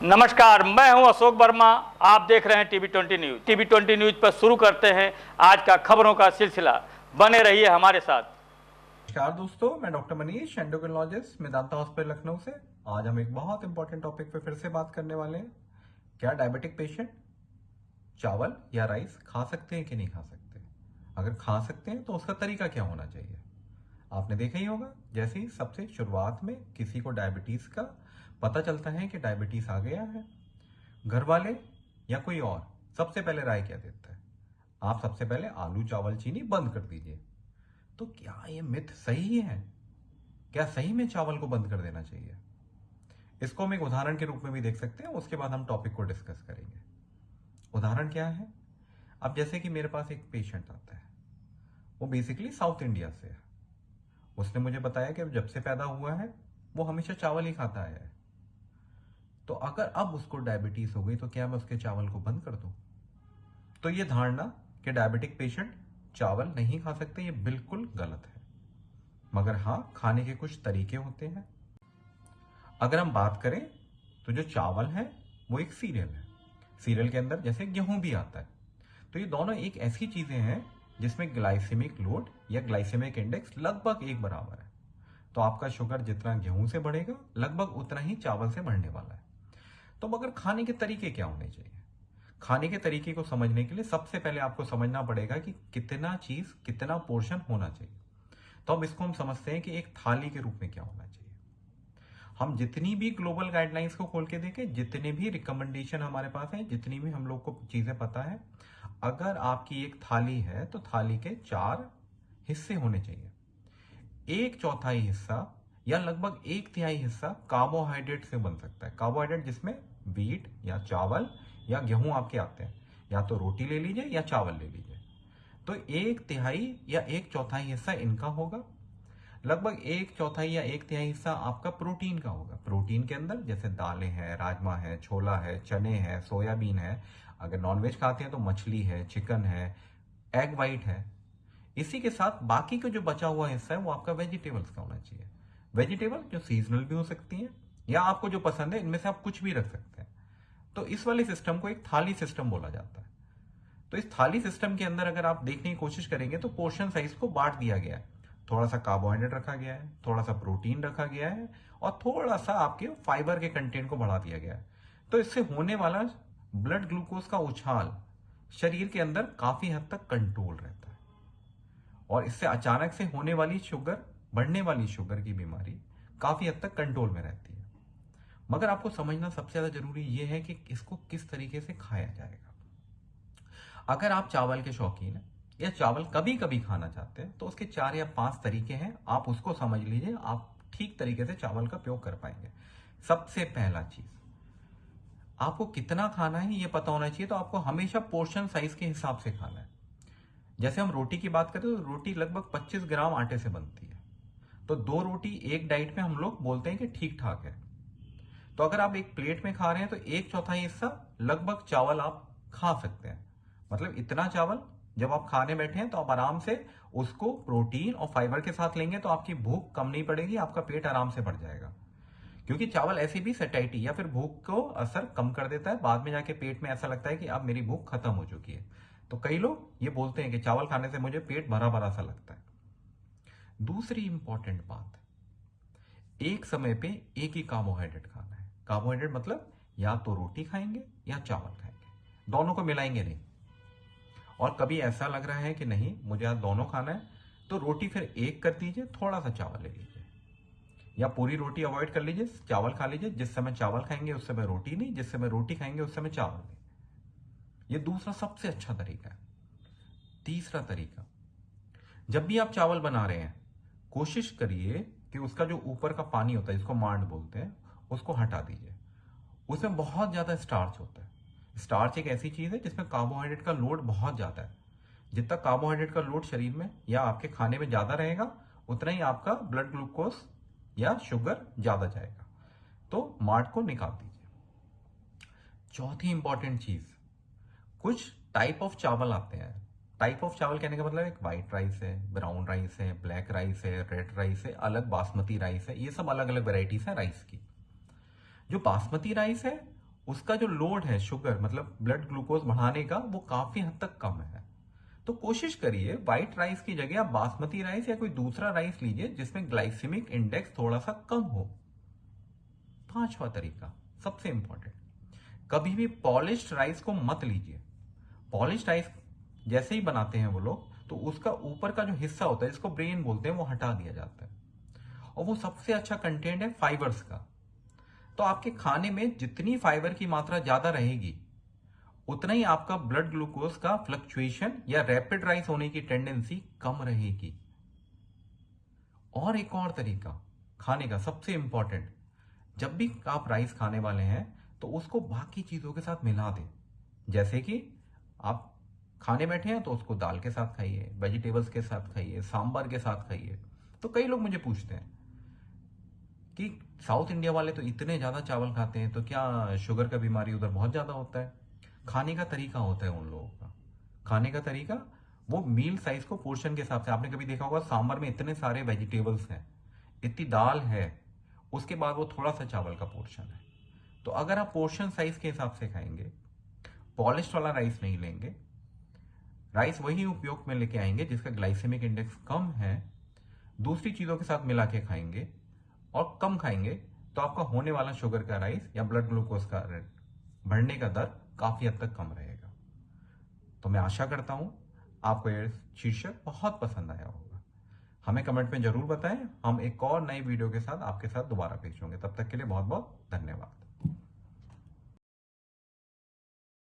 नमस्कार, मैं हूं अशोक वर्मा। आप देख रहे हैं टीवी 20 न्यूज। टीवी 20 न्यूज पर शुरू करते हैं आज का खबरों का सिलसिला। बने रहिए हमारे साथ। नमस्कार दोस्तों, मैं doctor Manish, endocrinologist, Medanta hospital Lucknow से। आज हम एक बहुत इंपॉर्टेंट टॉपिक पे फिर से बात करने वाले हैं। क्या डायबिटिक पेशेंट चावल या राइस खा सकते हैं कि नहीं खा सकते? अगर खा सकते हैं तो उसका तरीका क्या होना चाहिए? आपने देखा ही होगा, जैसे ही सबसे शुरुआत में किसी को डायबिटीज का पता चलता है कि डायबिटीज आ गया है, घर वाले या कोई और सबसे पहले राय क्या देता है? आप सबसे पहले आलू चावल चीनी बंद कर दीजिए। तो क्या ये मिथ सही है? क्या सही में चावल को बंद कर देना चाहिए? इसको हम एक उदाहरण के रूप में भी देख सकते हैं, उसके बाद हम टॉपिक को डिस्कस करेंगे। उदाहरण क्या है? अब जैसे कि मेरे पास एक पेशेंट आता है, वो बेसिकली साउथ इंडिया से है। उसने मुझे बताया कि जब से पैदा हुआ है वो हमेशा चावल ही खाता आया है। तो अगर अब उसको डायबिटीज हो गई तो क्या मैं उसके चावल को बंद कर दूं? तो ये धारणा कि डायबिटिक पेशेंट चावल नहीं खा सकते, ये बिल्कुल गलत है। मगर हाँ, खाने के कुछ तरीके होते हैं। अगर हम बात करें तो जो चावल है वो एक सीरियल है। सीरियल के अंदर जैसे गेहूं भी आता है। तो ये दोनों एक ऐसी चीजें हैं जिसमें ग्लाइसेमिक लोड या ग्लाइसेमिक इंडेक्स लगभग एक बराबर है। तो आपका शुगर जितना गेहूं से बढ़ेगा, लगभग उतना ही चावल से बढ़ने वाला है। तो मगर खाने के तरीके क्या होने चाहिए? खाने के तरीके को समझने के लिए सबसे पहले आपको समझना पड़ेगा कि कितना चीज, कितना पोर्शन होना चाहिए। तो अब इसको हम समझते हैं कि एक थाली के रूप में क्या होना चाहिए। हम जितनी भी ग्लोबल गाइडलाइंस को खोल के देखें, जितने भी रिकमेंडेशन हमारे पास है, जितनी भी हम लोग को चीजें पता है, अगर आपकी एक थाली है तो थाली के 4 हिस्से होने चाहिए। एक चौथाई हिस्सा या लगभग एक तिहाई हिस्सा कार्बोहाइड्रेट से बन सकता है। कार्बोहाइड्रेट जिसमें व्हीट या चावल या गेहूं आपके आते हैं, या तो रोटी ले लीजिए या चावल ले लीजिए। तो एक तिहाई या एक चौथाई हिस्सा इनका होगा। लगभग एक चौथाई या एक तिहाई हिस्सा आपका प्रोटीन का होगा। प्रोटीन के अंदर जैसे दालें हैं, राजमा है, छोला है, चने हैं, सोयाबीन है। अगर नॉनवेज खाते हैं तो मछली है, चिकन है, एग वाइट है। इसी के साथ बाकी का जो बचा हुआ हिस्सा है वो आपका वेजिटेबल्स का होना चाहिए। वेजिटेबल जो सीजनल भी हो सकती हैं, या आपको जो पसंद है, इनमें से आप कुछ भी रख सकते हैं। तो इस वाले सिस्टम को एक थाली सिस्टम बोला जाता है। तो इस थाली सिस्टम के अंदर अगर आप देखने की कोशिश करेंगे तो पोर्शन साइज को बांट दिया गया है। थोड़ा सा कार्बोहाइड्रेट रखा गया है, थोड़ा सा प्रोटीन रखा गया है, और थोड़ा सा आपके फाइबर के कंटेंट को बढ़ा दिया गया है। तो इससे होने वाला ब्लड ग्लूकोज का उछाल शरीर के अंदर काफी हद तक कंट्रोल रहता है, और इससे अचानक से होने वाली शुगर, बढ़ने वाली शुगर की बीमारी काफी हद तक कंट्रोल में रहती है। मगर आपको समझना सबसे ज्यादा जरूरी यह है कि इसको किस तरीके से खाया जाएगा। अगर आप चावल के शौकीन हैं या चावल कभी कभी खाना चाहते हैं तो उसके 4 या 5 तरीके हैं, आप उसको समझ लीजिए, आप ठीक तरीके से चावल का उपयोग कर पाएंगे। सबसे पहला चीज, आपको कितना खाना है ये पता होना चाहिए। तो आपको हमेशा पोर्शन साइज के हिसाब से खाना है। जैसे हम रोटी की बात करें तो रोटी लगभग 25 ग्राम आटे से बनती है। तो 2 रोटी एक डाइट में हम लोग बोलते हैं कि ठीक ठाक है। तो अगर आप एक प्लेट में खा रहे हैं तो एक चौथाई हिस्सा लगभग चावल आप खा सकते हैं। मतलब इतना चावल जब आप खाने बैठे हैं तो आप आराम से उसको प्रोटीन और फाइबर के साथ लेंगे तो आपकी भूख कम नहीं पड़ेगी, आपका पेट आराम से भर जाएगा। क्योंकि चावल ऐसे भी सैटिस्फैक्शन या फिर भूख को असर कम कर देता है। बाद में जाके पेट में ऐसा लगता है कि अब मेरी भूख खत्म हो चुकी है। तो कई लोग ये बोलते हैं कि चावल खाने से मुझे पेट भरा भरा सा लगता है। दूसरी इंपॉर्टेंट बात, एक समय पे एक ही कार्बोहाइड्रेट खाना है। कार्बोहाइड्रेट मतलब या तो रोटी खाएंगे या चावल खाएंगे, दोनों को मिलाएंगे नहीं। और कभी ऐसा लग रहा है कि नहीं मुझे आज दोनों खाना है, तो रोटी फिर एक कर दीजिए, थोड़ा सा चावल ले लीजिए, या पूरी रोटी अवॉइड कर लीजिए, चावल खा लीजिए। जिस समय चावल खाएंगे उस समय रोटी नहीं, जिस समय रोटी खाएंगे उस समय चावल नहीं। ये दूसरा सबसे अच्छा तरीका है। तीसरा तरीका, जब भी आप चावल बना रहे हैं कोशिश करिए कि उसका जो ऊपर का पानी होता है, जिसको मांड बोलते हैं, उसको हटा दीजिए। उसमें बहुत ज्यादा स्टार्च होता है। स्टार्च एक ऐसी चीज है जिसमें कार्बोहाइड्रेट का लोड बहुत ज्यादा है। जितना कार्बोहाइड्रेट का लोड शरीर में या आपके खाने में ज्यादा रहेगा, उतना ही आपका ब्लड ग्लूकोज या शुगर ज्यादा जाएगा। तो मार्ट को निकाल दीजिए। चौथी इंपॉर्टेंट चीज, कुछ टाइप ऑफ चावल आते हैं। टाइप ऑफ चावल कहने का मतलब एक व्हाइट राइस है, ब्राउन राइस है, ब्लैक राइस है, रेड राइस है, अलग बासमती राइस है। ये सब अलग अलग वेराइटीज है राइस की। जो बासमती राइस है उसका जो लोड है शुगर मतलब ब्लड ग्लूकोज बढ़ाने का वो काफी हद तक कम है। तो कोशिश करिए व्हाइट राइस की जगह आप बासमती राइस या कोई दूसरा राइस लीजिए जिसमें ग्लाइसेमिक इंडेक्स थोड़ा सा कम हो। पांचवा तरीका सबसे इंपॉर्टेंट, कभी भी पॉलिश्ड राइस को मत लीजिए। पॉलिश्ड राइस जैसे ही बनाते हैं वो लोग तो उसका ऊपर का जो हिस्सा होता है जिसको ब्रेन बोलते हैं वो हटा दिया जाता है, और वो सबसे अच्छा कंटेंट है फाइबर्स का। तो आपके खाने में जितनी फाइबर की मात्रा ज्यादा रहेगी उतना ही आपका ब्लड ग्लूकोज का फ्लक्चुएशन या रैपिड राइज होने की टेंडेंसी कम रहेगी। और एक और तरीका खाने का सबसे इंपॉर्टेंट, जब भी आप राइस खाने वाले हैं तो उसको बाकी चीजों के साथ मिला दें। जैसे कि आप खाने बैठे हैं तो उसको दाल के साथ खाइए, वेजिटेबल्स के साथ खाइए, सांबर के साथ खाइए। तो कई लोग मुझे पूछते हैं कि साउथ इंडिया वाले तो इतने ज्यादा चावल खाते हैं तो क्या शुगर का बीमारी उधर बहुत ज्यादा होता है? खाने का तरीका होता है उन लोगों का। खाने का तरीका वो मील साइज को पोर्शन के हिसाब से, आपने कभी देखा होगा सांबर में इतने सारे वेजिटेबल्स हैं, इतनी दाल है, उसके बाद वो थोड़ा सा चावल का पोर्शन है। तो अगर आप पोर्शन साइज के हिसाब से खाएंगे, पॉलिश वाला राइस नहीं लेंगे, राइस वही उपयोग में लेके आएंगे जिसका ग्लाइसेमिक इंडेक्स कम है, दूसरी चीजों के साथ मिला के खाएंगे और कम खाएंगे, तो आपका होने वाला शुगर का राइस या ब्लड ग्लूकोज का बढ़ने का दर काफी हद तक कम रहेगा। तो मैं आशा करता हूं आपको यह शीर्षक बहुत पसंद आया होगा। हमें कमेंट में जरूर बताएं, हम एक और नई वीडियो के साथ आपके साथ दोबारा पेश होंगे। तब तक के लिए बहुत बहुत धन्यवाद।